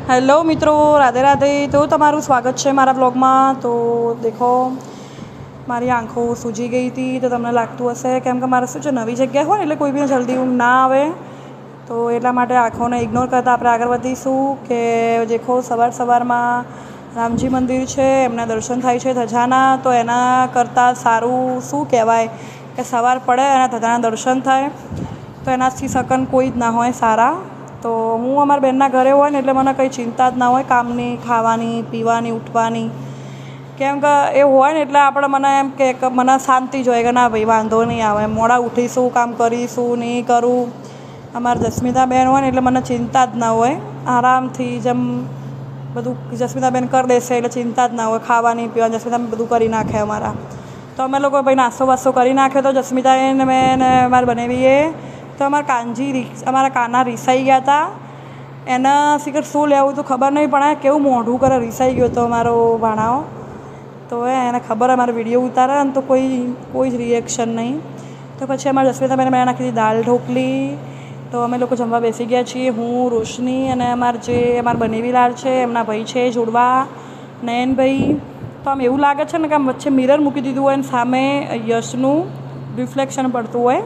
Hello મિત્રો, રાધે રાધે। તો તમારું સ્વાગત છે મારા બ્લોગમાં। તો દેખો મારી આંખો સૂજી ગઈ હતી, તો તમને લાગતું હશે કેમ કે મારે શું છે નવી જગ્યાએ હોય એટલે કોઈ બી જલ્દી ઊંઘ ના આવે, તો એટલા માટે આંખોને ઇગ્નોર કરતાં આપણે આગળ વધીશું। કે દેખો સવારમાં રામજી મંદિર છે, એમના દર્શન થાય છે ધજાના, તો એના કરતાં સારું શું કહેવાય કે સવાર પડે અને ધજાના દર્શન થાય, તો એનાથી સકન કોઈ જ ના હોય સારા। તો હું અમારા બહેનના ઘરે હોય ને એટલે મને કંઈ ચિંતા જ ના હોય કામની, ખાવાની, પીવાની, ઉઠવાની, કેમ કે એ હોય ને એટલે આપણે મને એમ કે મને શાંતિ જ હોય કે ના ભાઈ વાંધો નહીં આવે, મોડા ઉઠીશું, કામ કરીશું, નહીં કરું। અમારા જસ્મિતાબેન હોય ને એટલે મને ચિંતા જ ના હોય, આરામથી જેમ બધું જસ્મિતાબેન કરી દેશે એટલે ચિંતા જ ના હોય, ખાવાની પીવાની જસ્મિતાબેન બધું કરી નાખે અમારા। તો અમે લોકો ભાઈ નાસ્તો વાસ્તો કરી નાખ્યો, તો જસ્મિતાબેન મેં ને અમારી બનેવીએ તો અમારા કાના રીસાઈ ગયા હતા। એના શિખર શું લેવું તો ખબર નહીં, પણ કેવું મોઢું કરે, રીસાઈ ગયો હતો અમારો ભાણાઓ। તો એને ખબર અમારો વિડીયો ઉતારે ને તો કોઈ જ રિએક્શન નહીં। તો પછી અમારા જસ્મિતાબેને મેં નાખી દીધી દાળ ઢોકળી। તો અમે લોકો જમવા બેસી ગયા છીએ, હું, રોશની અને અમારા બનેવી લાલ છે, એમના ભાઈ છે જોડવા નયનભાઈ। તો આમ એવું લાગે છે ને કે આમ વચ્ચે મિરર મૂકી દીધું હોય ને સામે યશનું રિફ્લેક્શન પડતું હોય।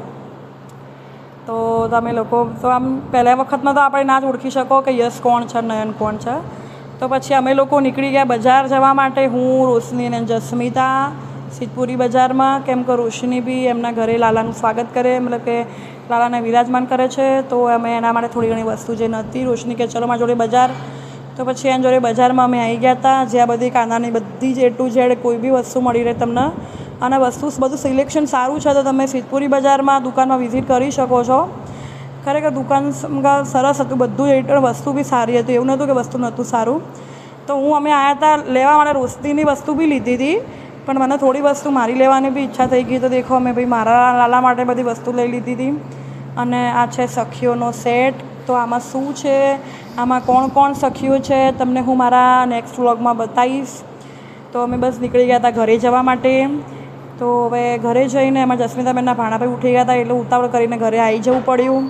તો તમે લોકો તો આમ પહેલા વખતમાં તો આપણે ના જ ઓળખી શકો કે યશ કોણ છે, નયન કોણ છે। તો પછી અમે લોકો નીકળી ગયા બજાર જવા માટે, હું, રોશની અને જસ્મિતા સિદ્ધપુરી બજારમાં, કેમ કે રોશની બી એમના ઘરે લાલાનું સ્વાગત કરે, મતલબ કે લાલાને વિરાજમાન કરે છે। તો અમે એના માટે થોડી ઘણી વસ્તુ જે નહોતી, રોશની કે ચલો મારી જોડે બજાર, તો પછી એના જોડે બજારમાં અમે આવી ગયા હતા, જ્યાં બધી કાનાની બધી જ A to Z કોઈ બી વસ્તુ મળી રહે તમને, અને બધું સિલેક્શન સારું છે। તો તમે સિદ્ધપુરી બજારમાં દુકાનમાં વિઝિટ કરી શકો છો। ખરેખર દુકાન સરસ હતું, બધું વસ્તુ બી સારી હતી, એવું નહોતું કે વસ્તુ નહોતું સારું। તો અમે આવ્યા હતા લેવા માટે, રોશનીની વસ્તુ બી લીધી હતી, પણ મને થોડી વસ્તુ મારી લેવાની બી ઈચ્છા થઈ ગઈ, તો દેખો અમે ભાઈ મારા લાલા માટે બધી વસ્તુ લઈ લીધી હતી। અને આ છે સખીઓનો સેટ। તો આમાં શું છે, આમાં કોણ કોણ સખીઓ છે તમને હું મારા નેક્સ્ટ વ્લોગમાં બતાવીશ। તો અમે બસ નીકળી ગયા હતા ઘરે જવા માટે। તો હવે ઘરે જઈને અમારા જસ્મિતાબેનના ભાણાભાઈ ઉઠી ગયા હતા એટલે ઉતાવળ કરીને ઘરે આવી જવું પડ્યું।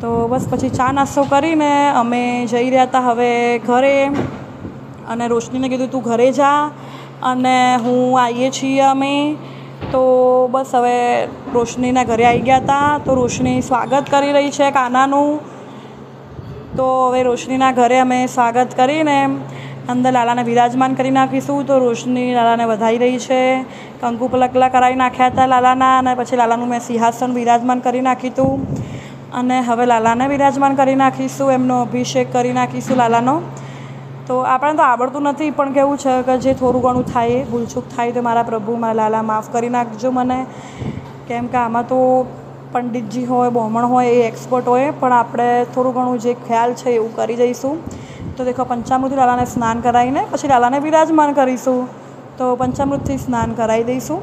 તો બસ પછી ચા નાસ્તો કરીને અમે જઈ રહ્યા હતા હવે ઘરે, અને રોશનીને કીધું તું ઘરે જા અને હું આવીએ છીએ અમે। તો બસ હવે રોશનીના ઘરે આવી ગયા હતા, તો રોશની સ્વાગત કરી રહી છે કાનાનું। તો હવે રોશનીના ઘરે અમે સ્વાગત કરીને અંદર લાલાને વિરાજમાન કરી નાખીશું। તો રોશની લાલાને વધાઈ રહી છે, કંકુ પલકલા કરાવી નાખ્યા હતા લાલાના, અને પછી લાલાનું મેં સિંહાસન વિરાજમાન કરી નાખ્યું હતું, અને હવે લાલાને વિરાજમાન કરી નાખીશું, એમનો અભિષેક કરી નાખીશું લાલાનો। તો આપણને તો આવડતું નથી, પણ કેવું છે કે જે થોડું ઘણું થાય, ભૂલચૂક થાય તો મારા પ્રભુ મારા લાલા માફ કરી નાખજો મને, કેમ કે આમાં તો પંડિતજી હોય, બ્રાહ્મણ હોય એ એક્સપર્ટ હોય, પણ આપણે થોડું ઘણું જે ખ્યાલ છે એવું કરી જઈશું। તો દેખો પંચામૃતથી લાલાને સ્નાન કરાવીને પછી લાલાને વિરાજમાન કરીશું। તો પંચામૃતથી સ્નાન કરાવી દઈશું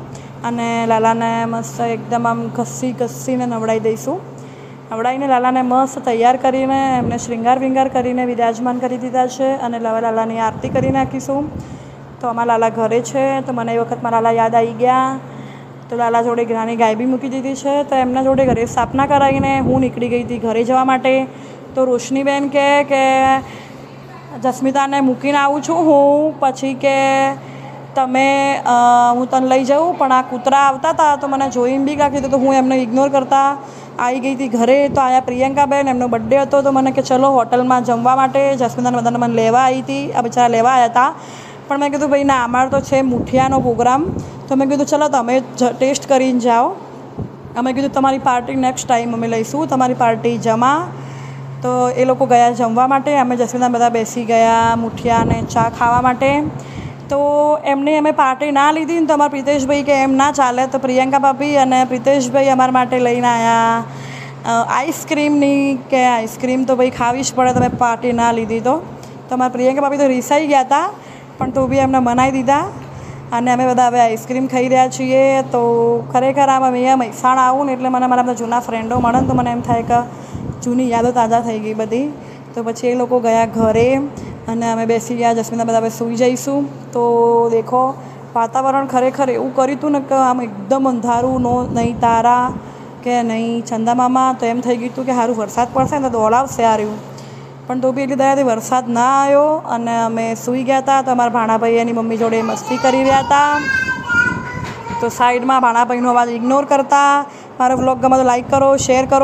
અને લાલાને મસ્ત એકદમ આમ ઘસીને નવડાવી દઈશું। નવડાવીને લાલાને મસ્ત તૈયાર કરીને એમને શૃંગાર વિંગાર કરીને વિરાજમાન કરી દીધા છે, અને લાલાની આરતી કરી નાખીશું। તો અમારા લાલા ઘરે છે, તો મને એ વખત મારા લાલા યાદ આવી ગયા। તો લાલા જોડે નાની ગાય બી મૂકી દીધી છે, તો એમના જોડે ઘરે સ્થાપના કરાવીને હું નીકળી ગઈ હતી ઘરે જવા માટે। તો રોશનીબેન કહે કે જસ્મિતાને મૂકીને આવું છું હું, પછી કે હું તને લઈ જાઉં, પણ આ કૂતરા આવતા હતા તો મને જોઈને બી કાઢી, તો હું એમને ઇગ્નોર કરતા આવી ગઈ હતી ઘરે। તો આયા પ્રિયંકાબેન, એમનો બર્થડે હતો, તો મને કે ચલો હોટલમાં જમવા માટે, જસ્મિતાને બધાને મને લેવા આવી હતી, આ બિચારા લેવા આવ્યા હતા, પણ મેં કીધું ભાઈ ના, અમારો તો છે મુઠિયાનો પ્રોગ્રામ। તો મેં કીધું ચલો તમે ટેસ્ટ કરીને જાઓ, અમે કીધું તમારી પાર્ટી નેક્સ્ટ ટાઈમ અમે લઈશું, તમારી પાર્ટી જમા। તો એ લોકો ગયા જમવા માટે, અમે જસ્મિતા બધા બેસી ગયા મુઠિયા અને ચા ખાવા માટે। તો એમની અમે પાર્ટી ના લીધી ને તો અમારા પ્રિતેશભાઈ કે એમ ના ચાલે, તો પ્રિયંકા ભાભી અને પ્રિતેશભાઈ અમારા માટે લઈને આવ્યા આઈસ્ક્રીમની, કે આઈસ્ક્રીમ તો ભાઈ ખાવી જ પડે, તમે પાર્ટી ના લીધી તો અમારા પ્રિયંકા ભાભી તો રીસાઈ ગયા હતા, પણ તો બી એમને મનાવી દીધા, અને અમે બધા હવે આઈસ્ક્રીમ ખાઈ રહ્યા છીએ। તો ખરેખર આમ અહીંયા મહેસાણા આવું ને એટલે મને મારા બધા જૂના ફ્રેન્ડો મળે ને તો મને એમ થાય કે જૂની યાદો તાજા થઈ ગઈ બધી। તો પછી એ લોકો ગયા ઘરે અને અમે બેસી ગયા, જસ્મિતા બધા હવે સૂઈ જઈશું। તો દેખો વાતાવરણ ખરેખર એવું કર્યું હતું ને કે આમ એકદમ અંધારું, નહીં તારા કે નહીં ચંદામામા, તો એમ થઈ ગયું હતું કે સારું વરસાદ પડશે ને તો દોડાવશે આ રહ્યું। પણ તો બી એટલી દયાથી વરસાદ ના આવ્યો અને અમે સૂઈ ગયા હતા. તો અમારા ભાણાભાઈ એની મમ્મી જોડે મસ્તી કરી રહ્યા હતા. તો સાઈડમાં ભાણાભાઈનો અવાજ ઇગ્નોર કરતા. મારો વ્લોગ ગમે તો લાઈક કરો, શેર કરો.